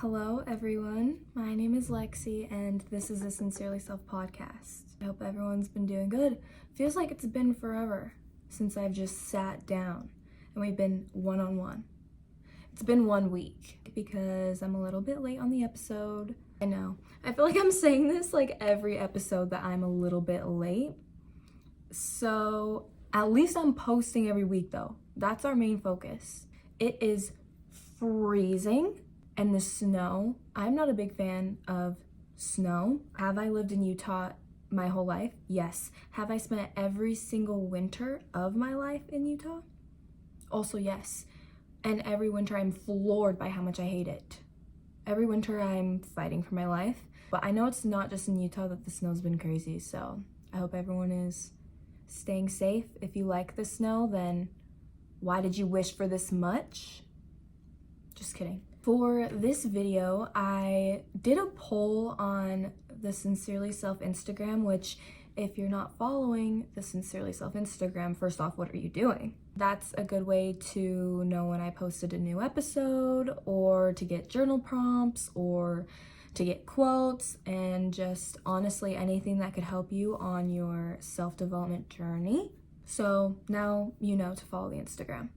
Hello everyone, my name is Lexi and this is the Sincerely Self podcast. I hope everyone's been doing good. Feels like it's been forever since I've just sat down and we've been one-on-one. It's been 1 week because I'm a little bit late on the episode. I know, I feel like I'm saying this like every episode that I'm a little bit late. So at least I'm posting every week though. That's our main focus. It is freezing. And the snow, I'm not a big fan of snow. Have I lived in Utah my whole life? Yes. Have I spent every single winter of my life in Utah? Also yes. And every winter I'm floored by how much I hate it. Every winter I'm fighting for my life. But I know it's not just in Utah that the snow's been crazy, so I hope everyone is staying safe. If you like the snow, then why did you wish for this much? Just kidding. For this video, I did a poll on the Sincerely Self Instagram, which if you're not following the Sincerely Self Instagram, first off, what are you doing? That's a good way to know when I posted a new episode, or to get journal prompts, or to get quotes, and just honestly anything that could help you on your self-development journey. So now you know to follow the Instagram.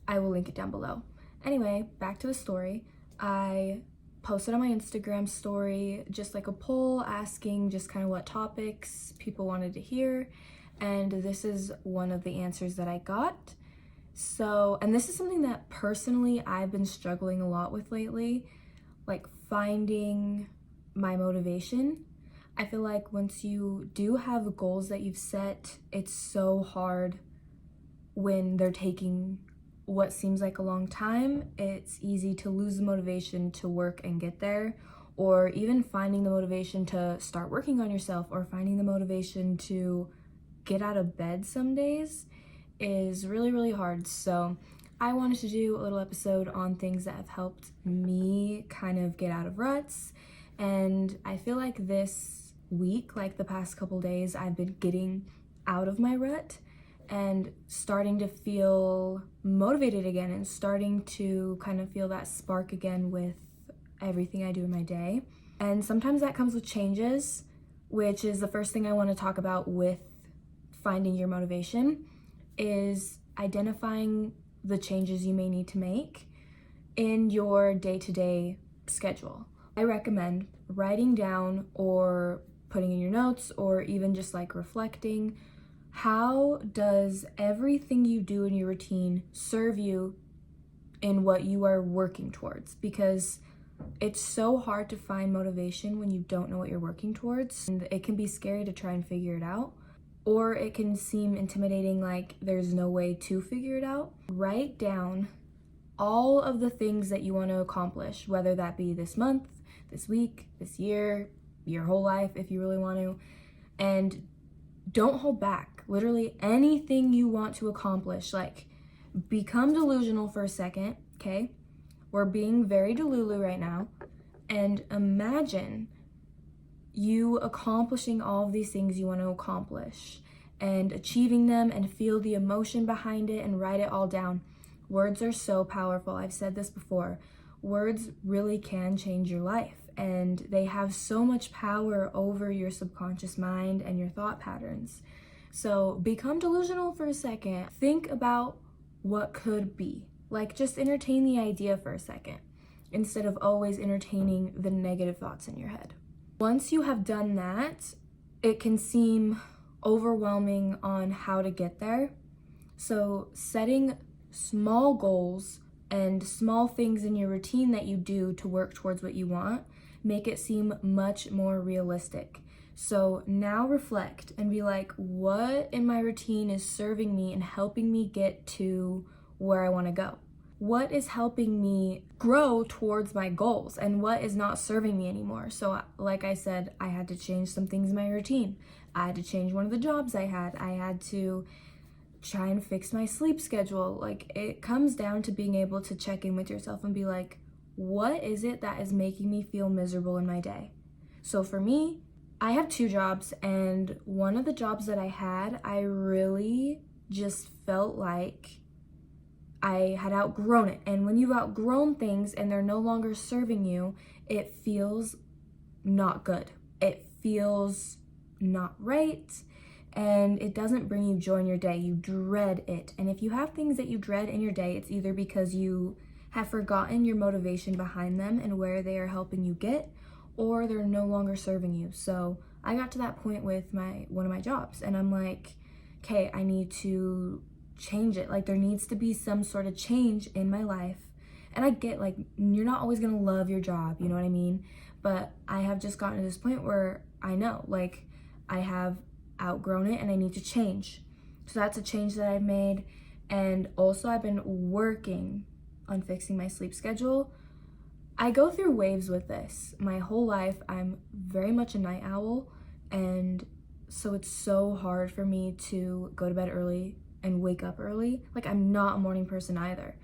I will link it down below. Anyway, back to the story. I posted on my Instagram story just like a poll asking just kind of what topics people wanted to hear, and this is one of the answers that I got. So, and this is something that personally I've been struggling a lot with lately, like finding my motivation. I feel like once you do have goals that you've set, it's so hard when they're taking what seems like a long time. It's easy to lose the motivation to work and get there, or even finding the motivation to start working on yourself, or finding the motivation to get out of bed some days is really, really hard. So I wanted to do a little episode on things that have helped me kind of get out of ruts. And I feel like this week, like the past couple days, I've been getting out of my rut and starting to feel motivated again, and starting to kind of feel that spark again with everything I do in my day. And sometimes that comes with changes, which is the first thing I want to talk about with finding your motivation, is identifying the changes you may need to make in your day-to-day schedule. I recommend writing down or putting in your notes, or even just like reflecting. How does everything you do in your routine serve you in what you are working towards? Because it's so hard to find motivation when you don't know what you're working towards, and it can be scary to try and figure it out, or it can seem intimidating, like there's no way to figure it out. Write down all of the things that you want to accomplish, whether that be this month, this week, this year, your whole life if you really want to, and don't hold back. Literally anything you want to accomplish. Like, become delusional for a second, okay? We're being very delulu right now. And imagine you accomplishing all of these things you want to accomplish and achieving them, and feel the emotion behind it and write it all down. Words are so powerful. I've said this before. Words really can change your life, and they have so much power over your subconscious mind and your thought patterns. So become delusional for a second. Think about what could be. Like, just entertain the idea for a second instead of always entertaining the negative thoughts in your head. Once you have done that, it can seem overwhelming on how to get there. So setting small goals and small things in your routine that you do to work towards what you want make it seem much more realistic. So now reflect and be like, what in my routine is serving me and helping me get to where I want to go? What is helping me grow towards my goals, and what is not serving me anymore? So like I said, I had to change some things in my routine. I had to change one of the jobs I had. I had to try and fix my sleep schedule. Like, it comes down to being able to check in with yourself and be like, what is it that is making me feel miserable in my day? So for me, I have 2 jobs, and one of the jobs that I had, I really just felt like I had outgrown it. And when you've outgrown things and they're no longer serving you, it feels not good. It feels not right. And it doesn't bring you joy in your day. You dread it. And if you have things that you dread in your day, it's either because you have forgotten your motivation behind them and where they are helping you get, or they're no longer serving you. So I got to that point with one of my jobs, and I'm like, okay, I need to change it. Like, there needs to be some sort of change in my life. And I get, like, you're not always gonna love your job, you know what I mean? But I have just gotten to this point where I know, like, I have outgrown it and I need to change. So that's a change that I've made. And also I've been working on fixing my sleep schedule. I go through waves with this. My whole life I'm very much a night owl, and so it's so hard for me to go to bed early and wake up early. Like, I'm not a morning person either.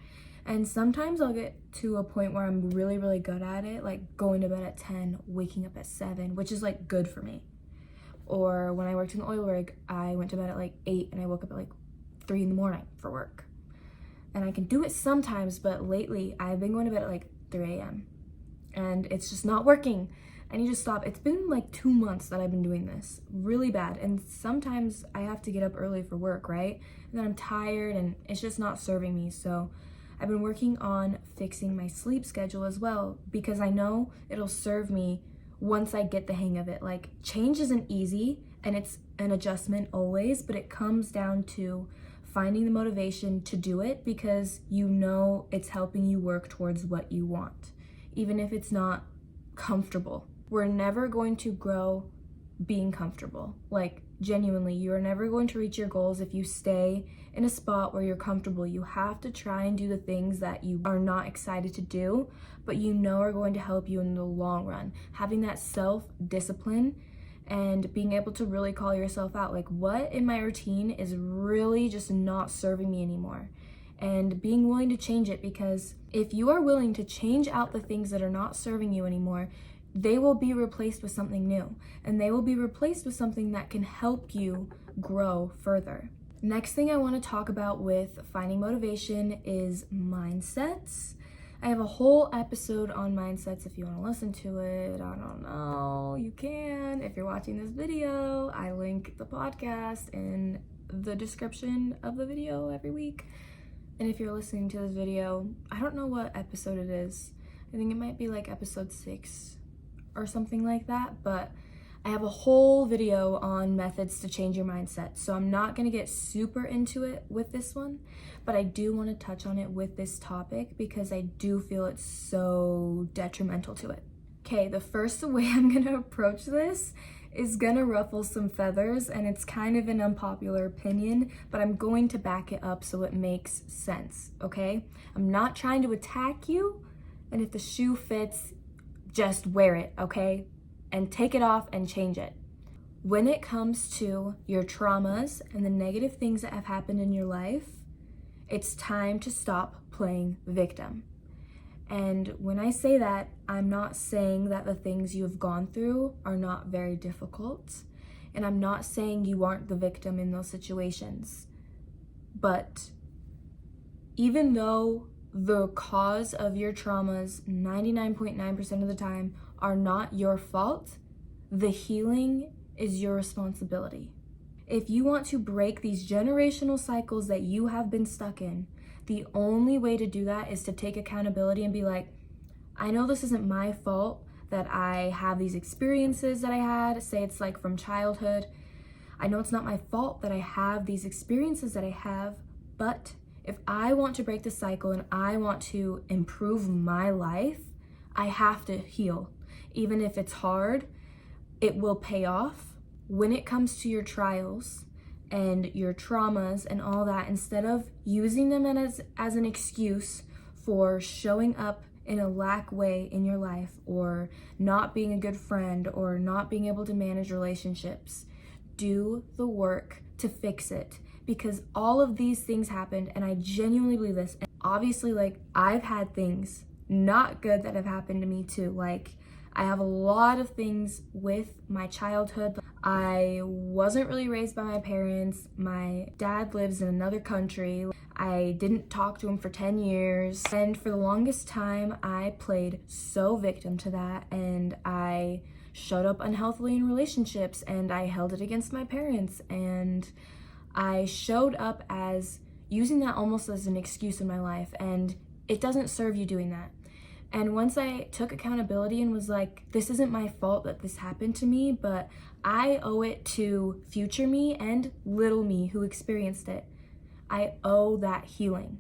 And sometimes I'll get to a point where I'm really, really good at it, like going to bed at 10, waking up at 7, which is like good for me. Or when I worked in the oil rig, I went to bed at like 8 and I woke up at like 3 in the morning for work. And I can do it sometimes, but lately I've been going to bed at like 3 a.m. and it's just not working. I need to stop. It's been like 2 months that I've been doing this really bad. And sometimes I have to get up early for work, right? And then I'm tired and it's just not serving me. So I've been working on fixing my sleep schedule as well, because I know it'll serve me once I get the hang of it. Like, change isn't easy and it's an adjustment always, but it comes down to finding the motivation to do it because you know it's helping you work towards what you want, even if it's not comfortable. We're never going to grow being comfortable. Like, genuinely, you are never going to reach your goals if you stay in a spot where you're comfortable. You have to try and do the things that you are not excited to do, but you know are going to help you in the long run. Having that self-discipline and being able to really call yourself out, like, what in my routine is really just not serving me anymore, and being willing to change it. Because if you are willing to change out the things that are not serving you anymore, they will be replaced with something new, and they will be replaced with something that can help you grow further. Next thing I want to talk about with finding motivation is mindsets. I have a whole episode on mindsets if you want to listen to it. I don't know, you can. If you're watching this video, I link the podcast in the description of the video every week. And if you're listening to this video, I don't know what episode it is. I think it might be like episode 6 or something like that, but I have a whole video on methods to change your mindset. So I'm not going to get super into it with this one, but I do want to touch on it with this topic because I do feel it's so detrimental to it. Okay, the first way I'm going to approach this is going to ruffle some feathers, and it's kind of an unpopular opinion, but I'm going to back it up so it makes sense, okay? I'm not trying to attack you, and if the shoe fits, just wear it, okay? And take it off and change it. When it comes to your traumas and the negative things that have happened in your life, it's time to stop playing victim. And when I say that, I'm not saying that the things you have gone through are not very difficult, and I'm not saying you aren't the victim in those situations. But even though the cause of your traumas 99.9% of the time are not your fault, the healing is your responsibility. If you want to break these generational cycles that you have been stuck in, the only way to do that is to take accountability and be like, I know this isn't my fault that I have these experiences that I had, say it's like from childhood. I know it's not my fault that I have these experiences that I have, but if I want to break the cycle and I want to improve my life, I have to heal. Even if it's hard, it will pay off. When it comes to your trials and your traumas and all that, instead of using them as an excuse for showing up in a lack way in your life, or not being a good friend, or not being able to manage relationships, do the work to fix it. Because all of these things happened, and I genuinely believe this. And obviously, like, I've had things not good that have happened to me too. Like, I have a lot of things with my childhood. I wasn't really raised by my parents. My dad lives in another country. I didn't talk to him for 10 years. And for the longest time, I played so victim to that, and I showed up unhealthily in relationships, and I held it against my parents, and I showed up as using that almost as an excuse in my life, and it doesn't serve you doing that. And once I took accountability and was like, this isn't my fault that this happened to me, but I owe it to future me and little me who experienced it. I owe that healing.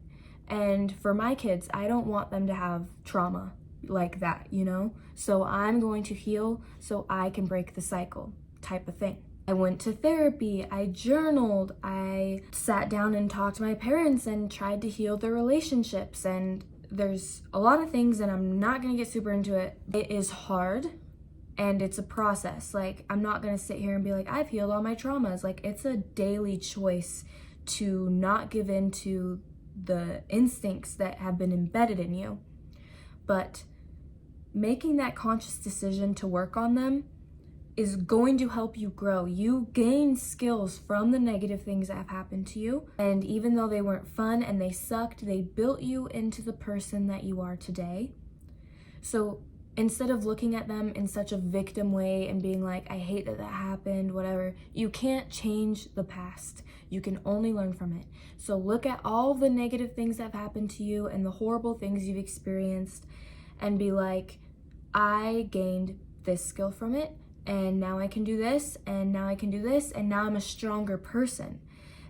And for my kids, I don't want them to have trauma like that, you know? So I'm going to heal so I can break the cycle type of thing. I went to therapy, I journaled, I sat down and talked to my parents and tried to heal their relationships, and there's a lot of things, and I'm not gonna get super into it. It is hard and it's a process. Like, I'm not gonna sit here and be like, I've healed all my traumas. Like, it's a daily choice to not give in to the instincts that have been embedded in you. But making that conscious decision to work on them is going to help you grow. You gain skills from the negative things that have happened to you. And even though they weren't fun and they sucked, they built you into the person that you are today. So instead of looking at them in such a victim way and being like, I hate that that happened, whatever, you can't change the past. You can only learn from it. So look at all the negative things that have happened to you and the horrible things you've experienced and be like, I gained this skill from it, and now I can do this, and now I can do this, and now I'm a stronger person.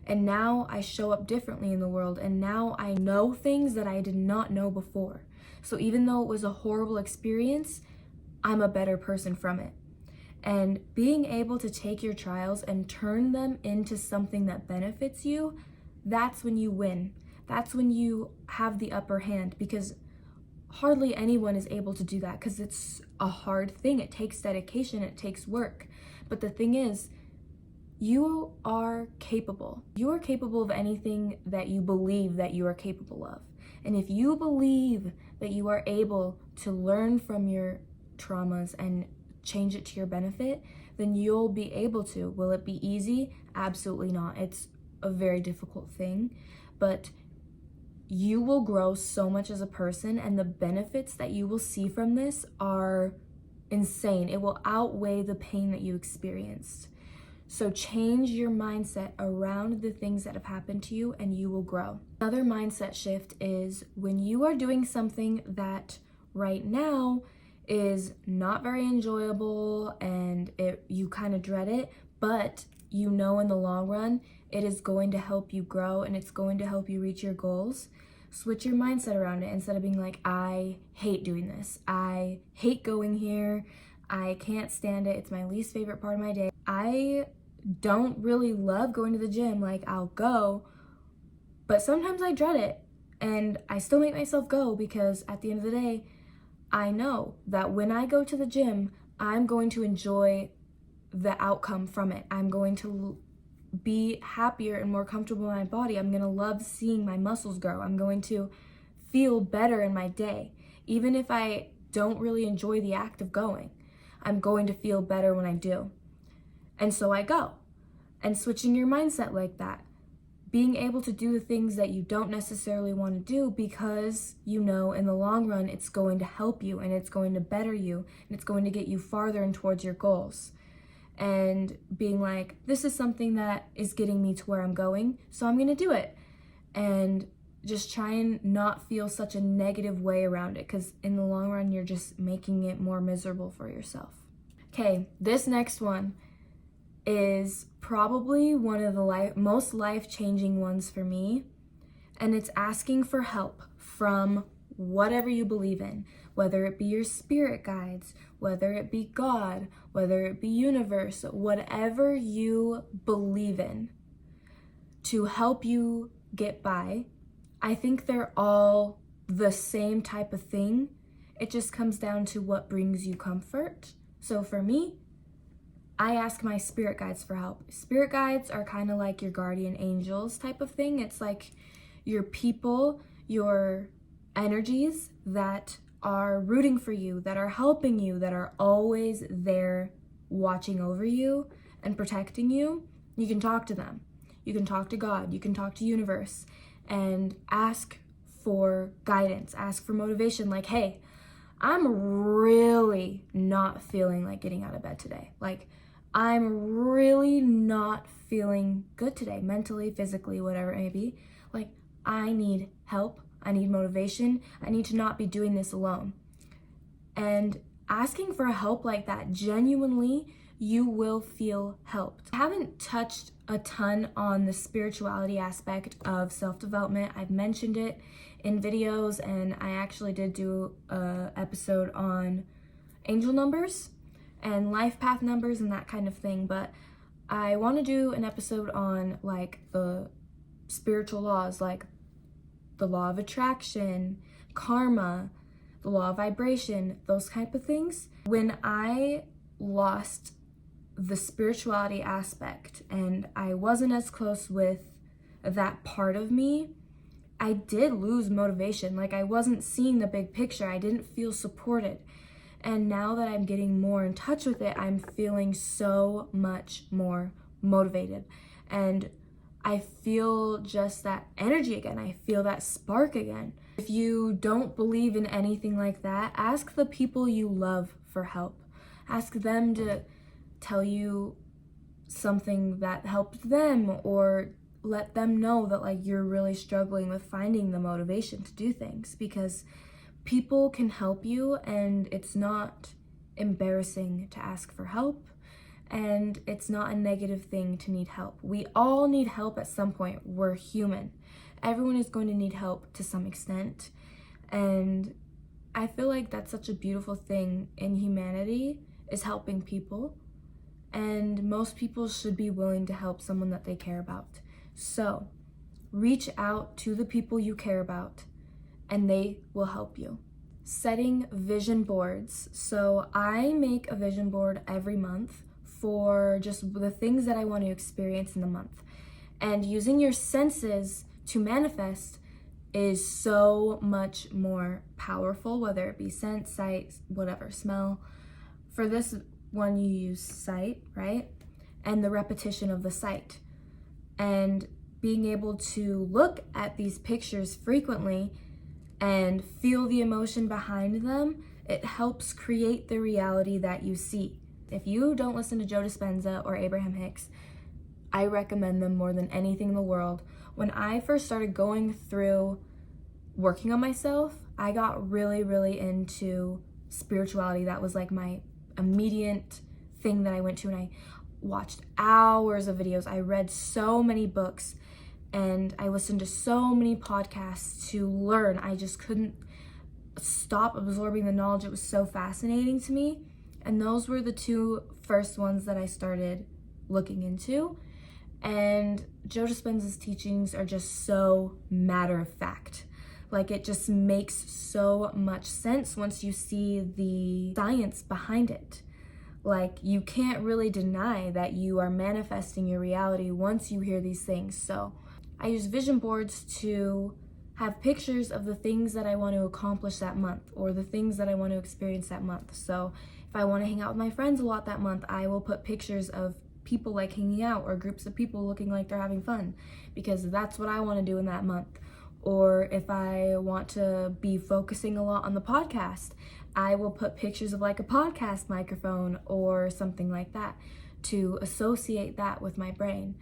And now I show up differently in the world, and now I know things that I did not know before. So even though it was a horrible experience, I'm a better person from it. And being able to take your trials and turn them into something that benefits you, that's when you win. That's when you have the upper hand, because hardly anyone is able to do that because it's a hard thing. It takes dedication, it takes work. But the thing is, you are capable. You are capable of anything that you believe that you are capable of. And if you believe that you are able to learn from your traumas and change it to your benefit, then you'll be able to. Will it be easy? Absolutely not. It's a very difficult thing, but you will grow so much as a person, and the benefits that you will see from this are insane. It will outweigh the pain that you experienced. So change your mindset around the things that have happened to you and you will grow. Another mindset shift is when you are doing something that right now is not very enjoyable and you kind of dread it, but you know in the long run it is going to help you grow and it's going to help you reach your goals. Switch your mindset around it. Instead of being like, I hate doing this, I hate going here, I can't stand it, it's my least favorite part of my day. I don't really love going to the gym. Like, I'll go, but sometimes I dread it, and I still make myself go because at the end of the day, I know that when I go to the gym, I'm going to enjoy the outcome from it. I'm going to be happier and more comfortable in my body. I'm going to love seeing my muscles grow. I'm going to feel better in my day. Even if I don't really enjoy the act of going, I'm going to feel better when I do. And so I go. And switching your mindset like that, being able to do the things that you don't necessarily want to do because you know in the long run it's going to help you and it's going to better you and it's going to get you farther and towards your goals. And being like, this is something that is getting me to where I'm going, so I'm going to do it. And just try and not feel such a negative way around it, because in the long run, you're just making it more miserable for yourself. Okay, this next one is probably one of the most life-changing ones for me, and it's asking for help from whatever you believe in, whether it be your spirit guides, whether it be God, whether it be universe, whatever you believe in to help you get by. I think they're all the same type of thing. It just comes down to what brings you comfort. So for me, I ask my spirit guides for help. Spirit guides are kind of like your guardian angels type of thing. It's like your people, your energies that are rooting for you, that are helping you, that are always there watching over you and protecting you. You can talk to them. You can talk to God. You can talk to universe. and ask for guidance, ask for motivation. Like, hey, I'm really not feeling like getting out of bed today. Like, I'm really not feeling good today, mentally, physically, whatever it may be. Like, I need help. I need motivation. I need to not be doing this alone. And asking for help like that, genuinely, you will feel helped. I haven't touched a ton on the spirituality aspect of self-development. I've mentioned it in videos, and I actually did do an episode on angel numbers and life path numbers and that kind of thing, but I want to do an episode on like the spiritual laws, like the law of attraction, karma, the law of vibration, those type of things. When I lost the spirituality aspect and I wasn't as close with that part of me, I did lose motivation. Like, I wasn't seeing the big picture. I didn't feel supported. And now that I'm getting more in touch with it, I'm feeling so much more motivated. And I feel just that energy again. I feel that spark again. If you don't believe in anything like that, ask the people you love for help. Ask them to tell you something that helped them, or let them know that like you're really struggling with finding the motivation to do things, because people can help you and it's not embarrassing to ask for help, and it's not a negative thing to need help. We all need help at some point. We're human. Everyone is going to need help to some extent, and I feel like that's such a beautiful thing in humanity, is helping people, and most people should be willing to help someone that they care about. So reach out to the people you care about and they will help you. Setting vision boards. So I make a vision board every month for just the things that I want to experience in the month. And using your senses to manifest is so much more powerful, whether it be scent, sight, whatever, smell. For this one, you use sight, right? And the repetition of the sight. And being able to look at these pictures frequently and feel the emotion behind them, it helps create the reality that you see. If you don't listen to Joe Dispenza or Abraham Hicks, I recommend them more than anything in the world. When I first started going through working on myself, I got really, really into spirituality. That was like my immediate thing that I went to, and I watched hours of videos. I read so many books and I listened to so many podcasts to learn. I just couldn't stop absorbing the knowledge. It was so fascinating to me. And those were the two first ones that I started looking into. And Joe Dispenza's teachings are just so matter of fact. Like, it just makes so much sense once you see the science behind it. Like, you can't really deny that you are manifesting your reality once you hear these things. So I use vision boards to have pictures of the things that I want to accomplish that month, or the things that I want to experience that month. So if I want to hang out with my friends a lot that month, I will put pictures of people like hanging out, or groups of people looking like they're having fun, because that's what I want to do in that month. Or if I want to be focusing a lot on the podcast, I will put pictures of like a podcast microphone or something like that to associate that with my brain.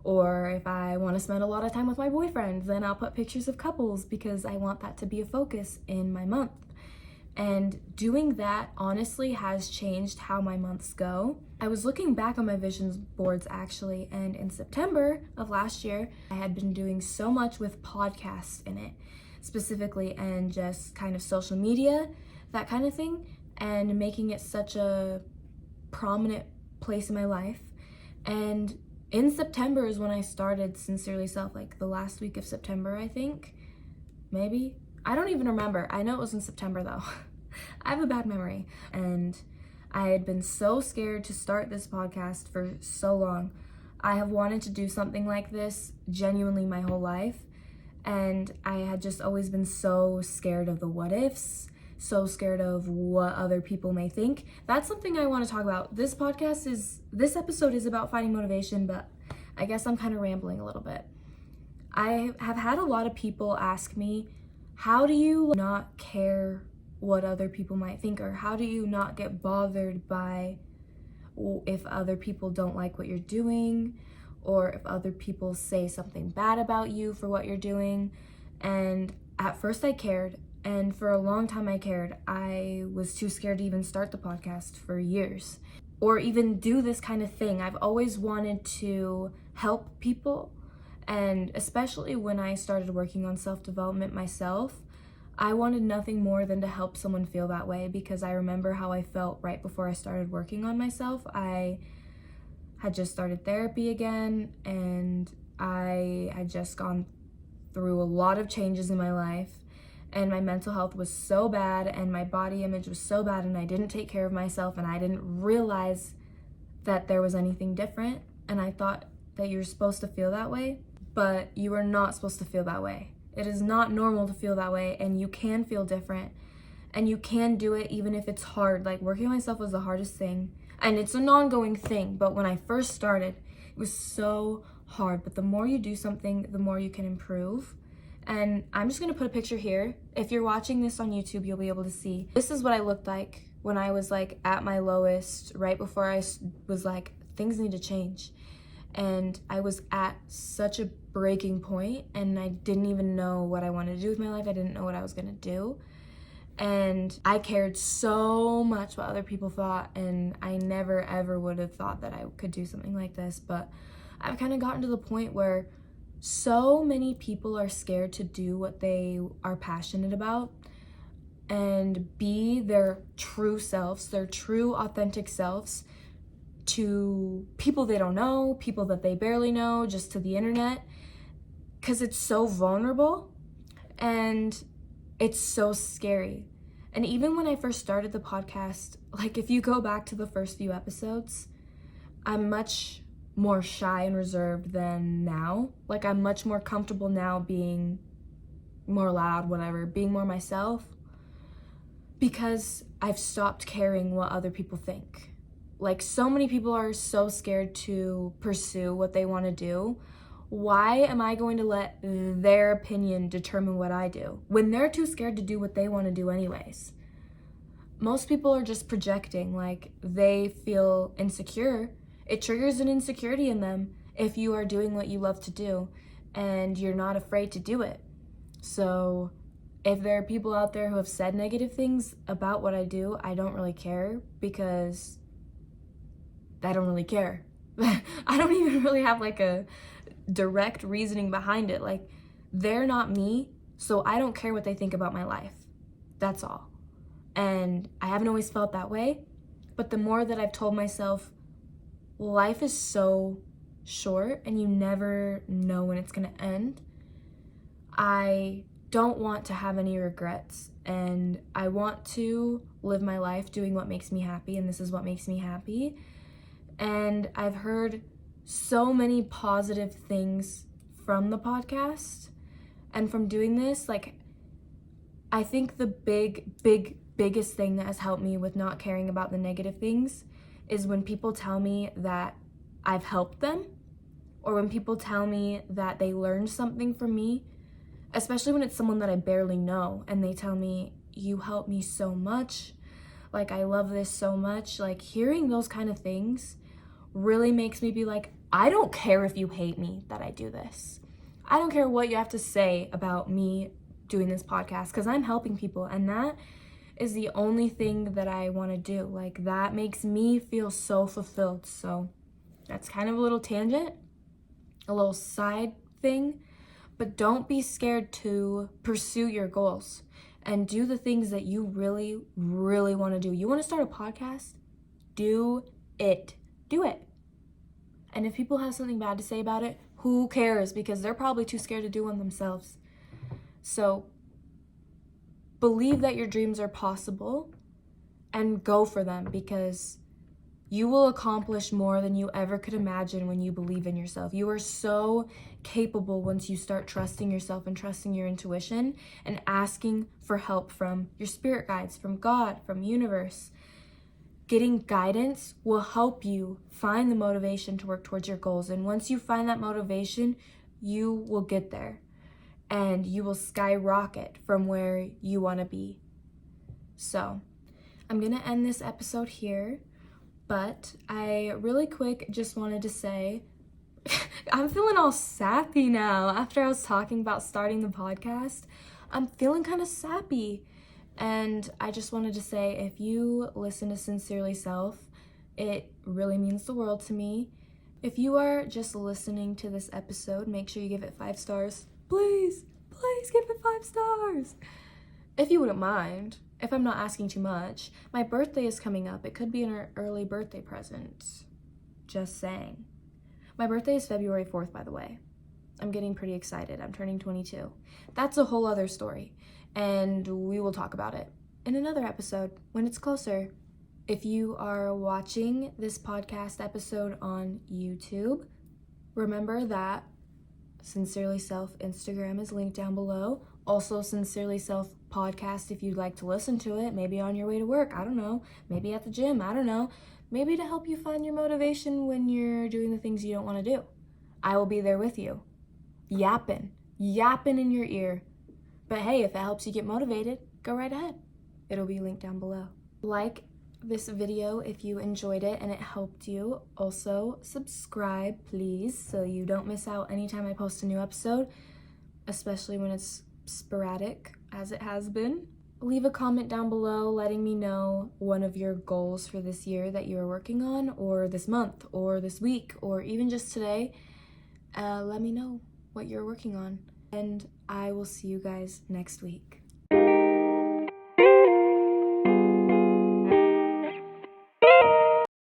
Or if I want to spend a lot of time with my boyfriend, then I'll put pictures of couples, because I want that to be a focus in my month. And doing that honestly has changed how my months go. I was looking back on my vision boards actually, and in September of last year, I had been doing so much with podcasts in it specifically, and just kind of social media, that kind of thing, and making it such a prominent place in my life. And in September is when I started Sincerely Self, like the last week of September, I think, maybe. I don't even remember. I know it was in September though. I have a bad memory. And I had been so scared to start this podcast for so long. I have wanted to do something like this genuinely my whole life. And I had just always been so scared of the what ifs, so scared of what other people may think. That's something I want to talk about. This episode is about finding motivation, but I guess I'm kind of rambling a little bit. I have had a lot of people ask me, how do you not care what other people might think, or how do you not get bothered by if other people don't like what you're doing, or if other people say something bad about you for what you're doing? And at first I cared, and for a long time I cared. I was too scared to even start the podcast for years, or even do this kind of thing. I've always wanted to help people, and especially when I started working on self-development myself, I wanted nothing more than to help someone feel that way, because I remember how I felt right before I started working on myself. I had just started therapy again, and I had just gone through a lot of changes in my life, and my mental health was so bad, and my body image was so bad, and I didn't take care of myself, and I didn't realize that there was anything different. And I thought that you're supposed to feel that way, but you are not supposed to feel that way. It is not normal to feel that way, and you can feel different, and you can do it even if it's hard. Like, working on myself was the hardest thing, and it's an ongoing thing, but when I first started, it was so hard. But the more you do something, the more you can improve. And I'm just gonna put a picture here. If you're watching this on YouTube, you'll be able to see. This is what I looked like when I was like at my lowest, right before I was like, things need to change. And I was at such a breaking point, and I didn't even know what I wanted to do with my life. I didn't know what I was gonna do. And I cared so much what other people thought, and I never ever would have thought that I could do something like this. But I've kind of gotten to the point where so many people are scared to do what they are passionate about and be their true selves, their true authentic selves, to people they don't know, people that they barely know, just to the internet, because it's so vulnerable and it's so scary. And even when I first started the podcast, like, if you go back to the first few episodes, I'm much more shy and reserved than now. Like, I'm much more comfortable now being more loud, whatever, being more myself, because I've stopped caring what other people think. Like, so many people are so scared to pursue what they want to do. Why am I going to let their opinion determine what I do when they're too scared to do what they want to do anyways? Most people are just projecting, like, they feel insecure. It triggers an insecurity in them if you are doing what you love to do and you're not afraid to do it. So if there are people out there who have said negative things about what I do, I don't really care, because I don't really care. I don't even really have like a direct reasoning behind it. Like, they're not me, so I don't care what they think about my life. That's all. And I haven't always felt that way, but the more that I've told myself, life is so short and you never know when it's gonna end, I don't want to have any regrets, and I want to live my life doing what makes me happy, and this is what makes me happy. And I've heard so many positive things from the podcast and from doing this. Like, I think the biggest thing that has helped me with not caring about the negative things is when people tell me that I've helped them, or when people tell me that they learned something from me, especially when it's someone that I barely know, and they tell me, you helped me so much, like, I love this so much. Like, hearing those kind of things really makes me be like, I don't care if you hate me that I do this. I don't care what you have to say about me doing this podcast, because I'm helping people, and that is the only thing that I want to do. Like, that makes me feel so fulfilled. So that's kind of a little tangent, a little side thing, but don't be scared to pursue your goals and do the things that you really, really want to do. You want to start a podcast? Do it. Do it. And if people have something bad to say about it, who cares? Because they're probably too scared to do one themselves. So believe that your dreams are possible and go for them, because you will accomplish more than you ever could imagine when you believe in yourself. You are so capable once you start trusting yourself and trusting your intuition and asking for help from your spirit guides, from God, from universe. Getting guidance will help you find the motivation to work towards your goals. And once you find that motivation, you will get there and you will skyrocket from where you want to be. So, I'm going to end this episode here, but I really quick just wanted to say I'm feeling all sappy now after I was talking about starting the podcast. I'm feeling kind of sappy. And I just wanted to say, if you listen to Sincerely Self, it really means the world to me. If you are just listening to this episode, make sure you give it 5 stars. Please give it 5 stars. If you wouldn't mind, if I'm not asking too much. My birthday is coming up. It could be an early birthday present. Just saying. My birthday is February 4th, by the way. I'm getting pretty excited. I'm turning 22. That's a whole other story, and we will talk about it in another episode when it's closer. If you are watching this podcast episode on YouTube, remember that Sincerely Self Instagram is linked down below. Also, Sincerely Self podcast if you'd like to listen to it, maybe on your way to work, I don't know, maybe at the gym, I don't know, maybe to help you find your motivation when you're doing the things you don't want to do. I will be there with you, yapping in your ear. But hey, if it helps you get motivated, go right ahead. It'll be linked down below. Like this video if you enjoyed it and it helped you. Also, subscribe, please, so you don't miss out anytime I post a new episode, especially when it's sporadic, as it has been. Leave a comment down below letting me know one of your goals for this year that you are working on, or this month, or this week, or even just today. Let me know what you're working on, and I will see you guys next week.